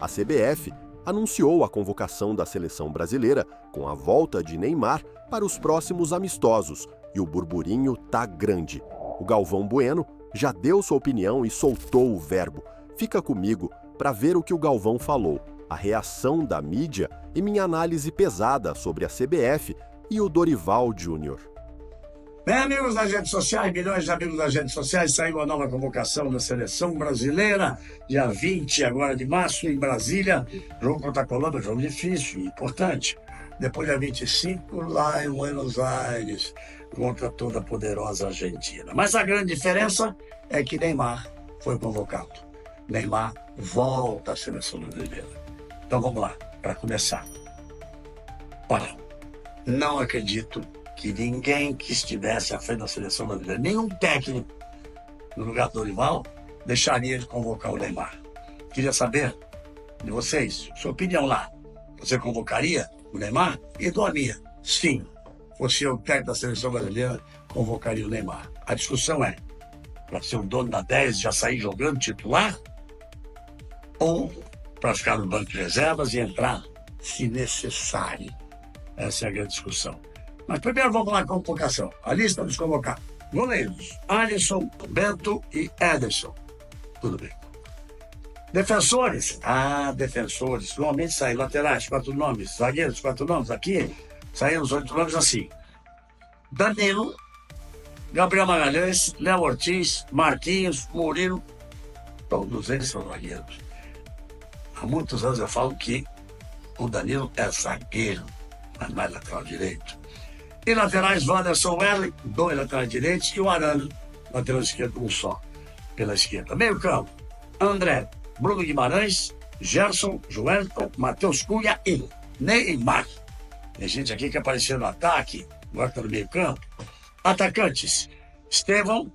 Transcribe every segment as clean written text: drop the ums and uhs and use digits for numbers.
A CBF anunciou a convocação da seleção brasileira com a volta de Neymar para os próximos amistosos e o burburinho tá grande. O Galvão Bueno já deu sua opinião e soltou o verbo. Fica comigo para ver o que o Galvão falou, a reação da mídia e minha análise pesada sobre a CBF e o Dorival Júnior. Bem, amigos das redes sociais, milhões de amigos das redes sociais, saiu a nova convocação da seleção brasileira, dia 20 agora de março, em Brasília. Jogo contra a Colômbia, jogo difícil e importante. Depois, dia 25, lá em Buenos Aires, contra toda a poderosa Argentina. Mas a grande diferença é que Neymar foi convocado. Neymar volta à seleção brasileira. Então vamos lá, para começar. Olha, não acredito que ninguém que estivesse à frente da seleção brasileira, nenhum técnico no lugar do Dorival, deixaria de convocar o Neymar. Queria saber de vocês, sua opinião lá. Você convocaria o Neymar? E dou a minha. Sim, fosse eu o técnico da seleção brasileira, convocaria o Neymar. A discussão é, para ser o dono da 10 já sair jogando titular? Ou para ficar no banco de reservas e entrar se necessário? Essa é a grande discussão. Mas primeiro vamos lá com a convocação. A lista dos convocados. Goleiros: Alisson, Bento e Ederson. Tudo bem. Defensores? Defensores. Normalmente saem laterais, 4 nomes. Zagueiros, 4 nomes. Aqui saíram os 8 nomes assim: Danilo, Gabriel Magalhães, Léo Ortiz, Marquinhos, Murilo. Todos eles são zagueiros. Há muitos anos eu falo que o Danilo é zagueiro, mas não é lateral direito. E laterais, Wanderson, Werley, 2 laterais direitos, e o Arana, lateral esquerdo, um só, pela esquerda. Meio campo: André, Bruno Guimarães, Gerson, Joelton, Matheus Cunha e Neymar. Tem gente aqui que apareceu no ataque, agora está no meio campo. Atacantes: Estevão,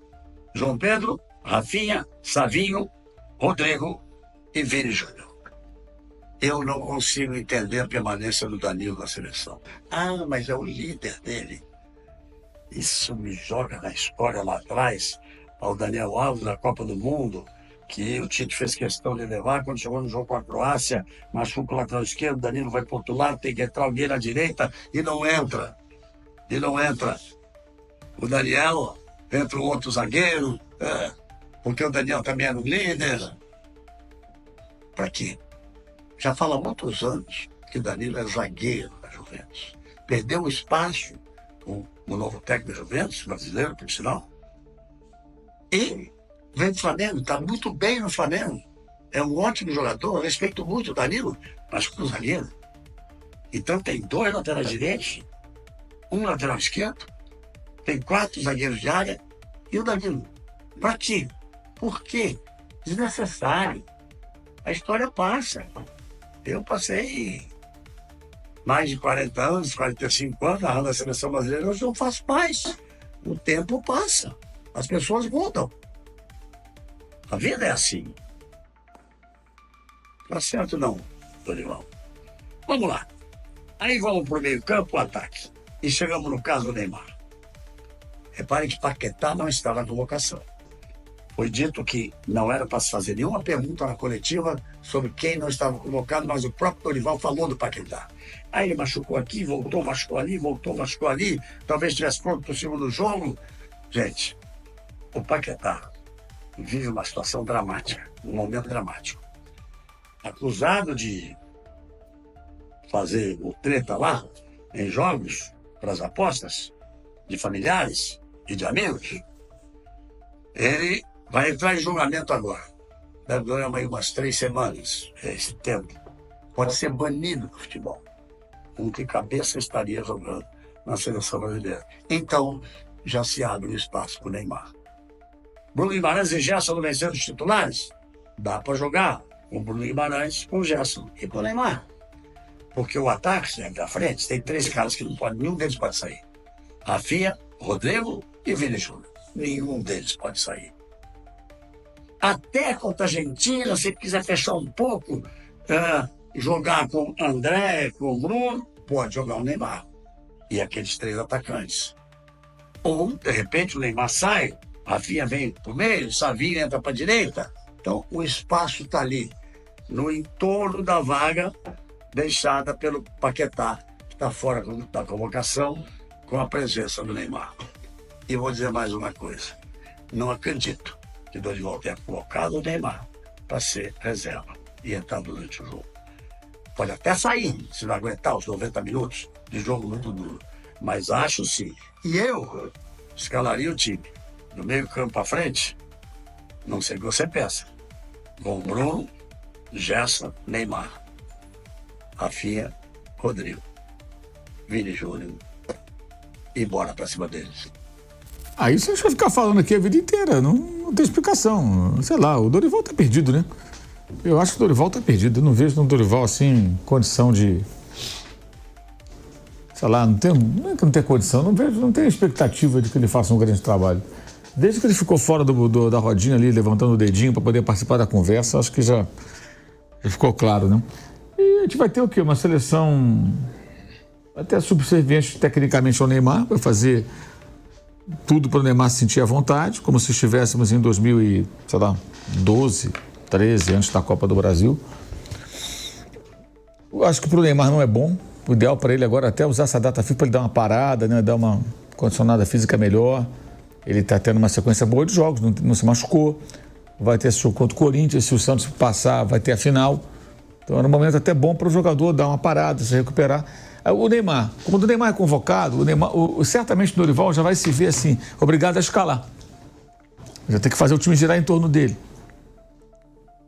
João Pedro, Rafinha, Savinho, Rodrigo e Vini Júnior. Eu não consigo entender a permanência do Danilo na seleção. Mas é o líder dele. Isso me joga na história lá atrás, ao Daniel Alves da Copa do Mundo, que o Tite fez questão de levar quando chegou no jogo com a Croácia, machuca o lateral esquerdo, o Danilo vai para o outro lado, tem que entrar alguém na direita e não entra. O Daniel entra um outro zagueiro, porque o Daniel também era o líder. Para quê? Já fala há muitos anos que o Danilo é zagueiro da Juventus. Perdeu o espaço com o novo técnico da Juventus, brasileiro, por sinal. E vem do Flamengo, está muito bem no Flamengo. É um ótimo jogador, eu respeito muito o Danilo, mas como zagueiro. Então tem 2 laterais direitos, 1 lateral esquerdo, tem 4 zagueiros de área e o Danilo. Para quê? Por quê? Desnecessário. A história passa. Eu passei mais de 40 anos, 45 anos narrando a seleção brasileira, hoje eu faço mais. O tempo passa, as pessoas mudam. A vida é assim. Tá certo não, Dorival? Vamos lá. Aí vamos para o meio campo, o ataque. E chegamos no caso do Neymar. Reparem que Paquetá não estava na convocação. Foi dito que não era para se fazer nenhuma pergunta na coletiva sobre quem não estava convocado, mas o próprio Dorival falou do Paquetá. Aí ele machucou aqui, voltou, machucou ali, voltou, machucou ali, talvez estivesse pronto para o segundo jogo. Gente, o Paquetá vive uma situação dramática, um momento dramático. Acusado de fazer o treta lá, em jogos, para as apostas, de familiares e de amigos, ele vai entrar em julgamento agora. Deve durar umas 3 semanas, esse tempo. Pode ser banido do futebol. Com que cabeça estaria jogando na seleção brasileira? Então, já se abre o espaço para o Neymar. Bruno Guimarães e Gerson não venceram os titulares? Dá para jogar com o Bruno Guimarães, com o Gerson e com o Neymar. Porque o ataque sempre à frente, tem 3 caras que não podem, nenhum deles pode sair. Rafinha, Rodrigo e Vini Júnior. Nenhum deles pode sair. Até contra a Argentina, se quiser fechar um pouco, jogar com André, com o Bruno, pode jogar o Neymar. E aqueles 3 atacantes. Ou, de repente, o Neymar sai, a Rafinha vem para o meio, o Savinho entra para a direita. Então, o espaço está ali. no entorno da vaga deixada pelo Paquetá, que está fora da convocação, com a presença do Neymar. E vou dizer mais uma coisa. Não acredito que Dorival tenha colocado o Neymar para ser reserva e entrar durante o jogo. Pode até sair, se não aguentar os 90 minutos de jogo muito duro. Mas acho sim. E eu escalaria o time do meio campo para frente, não sei o que você pensa, com Bruno, Gerson, Neymar, Rafinha, Rodrigo, Vini Júnior e bora para cima deles. Aí você vai ficar falando aqui a vida inteira, não tem explicação. Sei lá, o Dorival tá perdido, né? Eu acho que o Dorival tá perdido. Eu não vejo no Dorival, assim, condição de... Sei lá, não é que não tem condição, não tem expectativa de que ele faça um grande trabalho. Desde que ele ficou fora da rodinha ali, levantando o dedinho para poder participar da conversa, acho que já ficou claro, né? E a gente vai ter o quê? Uma seleção até subserviente tecnicamente ao Neymar, vai fazer tudo para o Neymar se sentir à vontade, como se estivéssemos em 2012, 13, antes da Copa do Brasil. Eu acho que para o Neymar não é bom. O ideal para ele agora é até usar essa data FIFA para ele dar uma parada, né? Dar uma condicionada física melhor. Ele está tendo uma sequência boa de jogos, não se machucou. Vai ter esse jogo contra o Corinthians, se o Santos passar, vai ter a final. Então era um momento até bom para o jogador dar uma parada, se recuperar. O Neymar, quando o Neymar é convocado, certamente o Dorival já vai se ver assim, obrigado a escalar. Já tem que fazer o time girar em torno dele.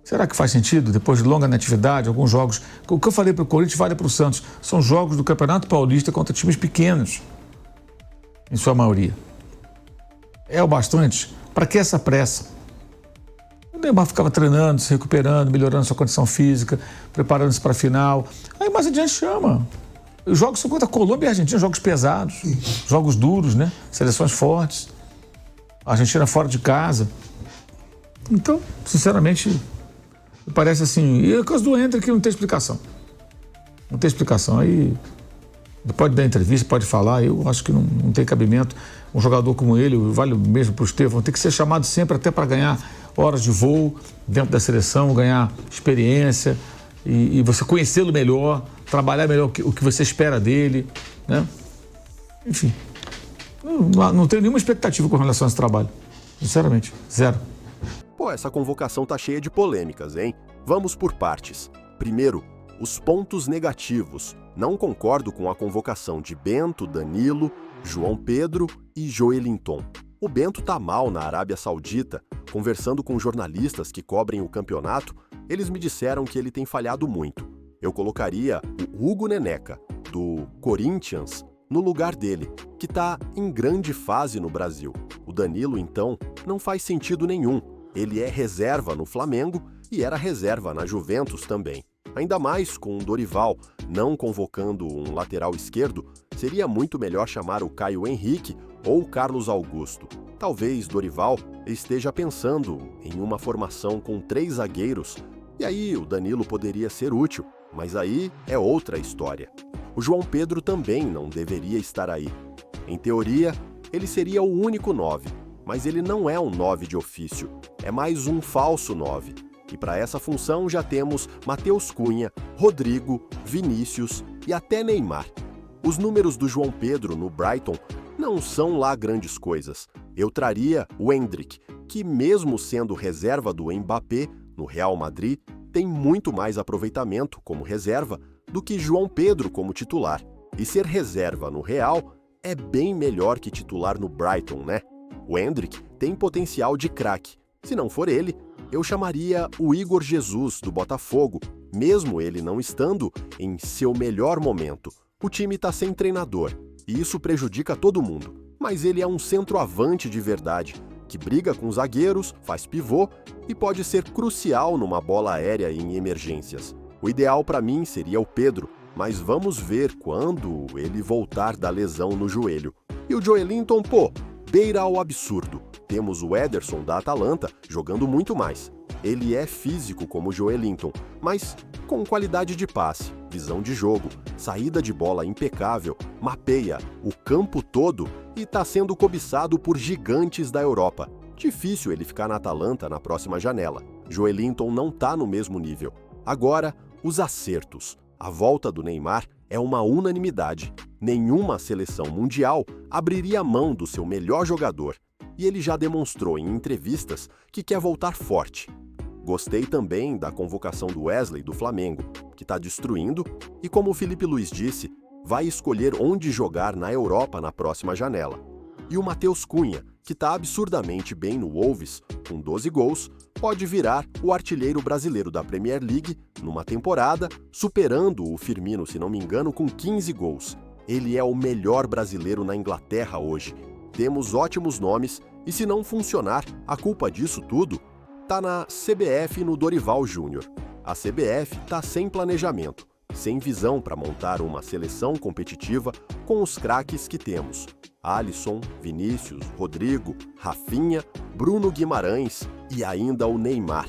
Será que faz sentido, depois de longa inatividade, alguns jogos... O que eu falei para o Corinthians vale para o Santos. São jogos do Campeonato Paulista contra times pequenos, em sua maioria. É o bastante? Para que essa pressa? O Neymar ficava treinando, se recuperando, melhorando sua condição física, preparando-se para a final. Aí mais adiante chama. Os jogos são contra a Colômbia e a Argentina, jogos pesados, jogos duros, né? Seleções fortes. A Argentina fora de casa. Então, sinceramente, parece assim... E o caso do Hendrick não tem explicação. Não tem explicação. Aí pode dar entrevista, pode falar, eu acho que não tem cabimento. Um jogador como ele, vale mesmo para o Estevão, tem que ser chamado sempre até para ganhar horas de voo dentro da seleção, ganhar experiência e você conhecê-lo melhor, trabalhar melhor o que você espera dele, né? Enfim, não tenho nenhuma expectativa com relação a esse trabalho. Sinceramente, zero. Pô, essa convocação tá cheia de polêmicas, hein? Vamos por partes. Primeiro, os pontos negativos. Não concordo com a convocação de Bento, Danilo, João Pedro e Joelinton. O Bento tá mal na Arábia Saudita. Conversando com jornalistas que cobrem o campeonato, eles me disseram que ele tem falhado muito. Eu colocaria o Hugo Neneca, do Corinthians, no lugar dele, que tá em grande fase no Brasil. O Danilo, então, não faz sentido nenhum. Ele é reserva no Flamengo e era reserva na Juventus também. Ainda mais com o Dorival não convocando um lateral esquerdo, seria muito melhor chamar o Caio Henrique ou o Carlos Augusto. Talvez Dorival esteja pensando em uma formação com 3 zagueiros, e aí o Danilo poderia ser útil, mas aí é outra história. O João Pedro também não deveria estar aí. Em teoria, ele seria o único 9, mas ele não é um 9 de ofício, é mais um falso 9. E para essa função já temos Matheus Cunha, Rodrigo, Vinícius e até Neymar. Os números do João Pedro no Brighton não são lá grandes coisas. Eu traria o Hendrick, que mesmo sendo reserva do Mbappé no Real Madrid, tem muito mais aproveitamento como reserva do que João Pedro como titular. E ser reserva no Real é bem melhor que titular no Brighton, né? O Hendrick tem potencial de craque. Se não for ele, eu chamaria o Igor Jesus, do Botafogo, mesmo ele não estando em seu melhor momento. O time está sem treinador, e isso prejudica todo mundo. Mas ele é um centroavante de verdade, que briga com zagueiros, faz pivô e pode ser crucial numa bola aérea em emergências. O ideal para mim seria o Pedro, mas vamos ver quando ele voltar da lesão no joelho. E o Joelinton, beira ao absurdo. Temos o Ederson da Atalanta jogando muito mais. Ele é físico como o Joelinton, mas com qualidade de passe, visão de jogo, saída de bola impecável, mapeia o campo todo e está sendo cobiçado por gigantes da Europa. Difícil ele ficar na Atalanta na próxima janela. Joelinton não está no mesmo nível. Agora, os acertos. A volta do Neymar é uma unanimidade. Nenhuma seleção mundial abriria mão do seu melhor jogador. E ele já demonstrou em entrevistas que quer voltar forte. Gostei também da convocação do Wesley do Flamengo, que está destruindo e, como o Felipe Luiz disse, vai escolher onde jogar na Europa na próxima janela. E o Matheus Cunha, que está absurdamente bem no Wolves, com 12 gols, pode virar o artilheiro brasileiro da Premier League numa temporada, superando o Firmino, se não me engano, com 15 gols. Ele é o melhor brasileiro na Inglaterra hoje. Temos ótimos nomes e, se não funcionar, a culpa disso tudo está na CBF e no Dorival Júnior. A CBF está sem planejamento, sem visão para montar uma seleção competitiva com os craques que temos. Alisson, Vinícius, Rodrigo, Rafinha, Bruno Guimarães e ainda o Neymar.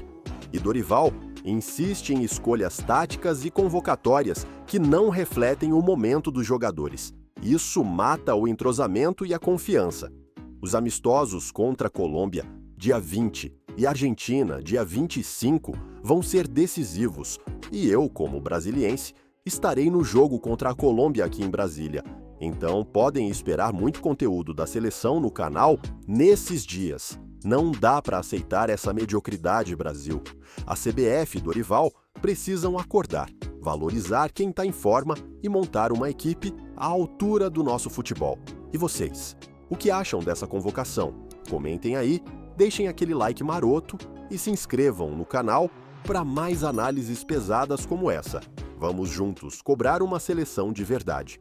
E Dorival insiste em escolhas táticas e convocatórias que não refletem o momento dos jogadores. Isso mata o entrosamento e a confiança. Os amistosos contra a Colômbia, dia 20, e Argentina, dia 25, vão ser decisivos. E eu, como brasiliense, estarei no jogo contra a Colômbia aqui em Brasília. Então podem esperar muito conteúdo da seleção no canal nesses dias. Não dá para aceitar essa mediocridade, Brasil. A CBF e Dorival precisam acordar, valorizar quem está em forma e montar uma equipe à altura do nosso futebol. E vocês? O que acham dessa convocação? Comentem aí, deixem aquele like maroto e se inscrevam no canal para mais análises pesadas como essa. Vamos juntos cobrar uma seleção de verdade.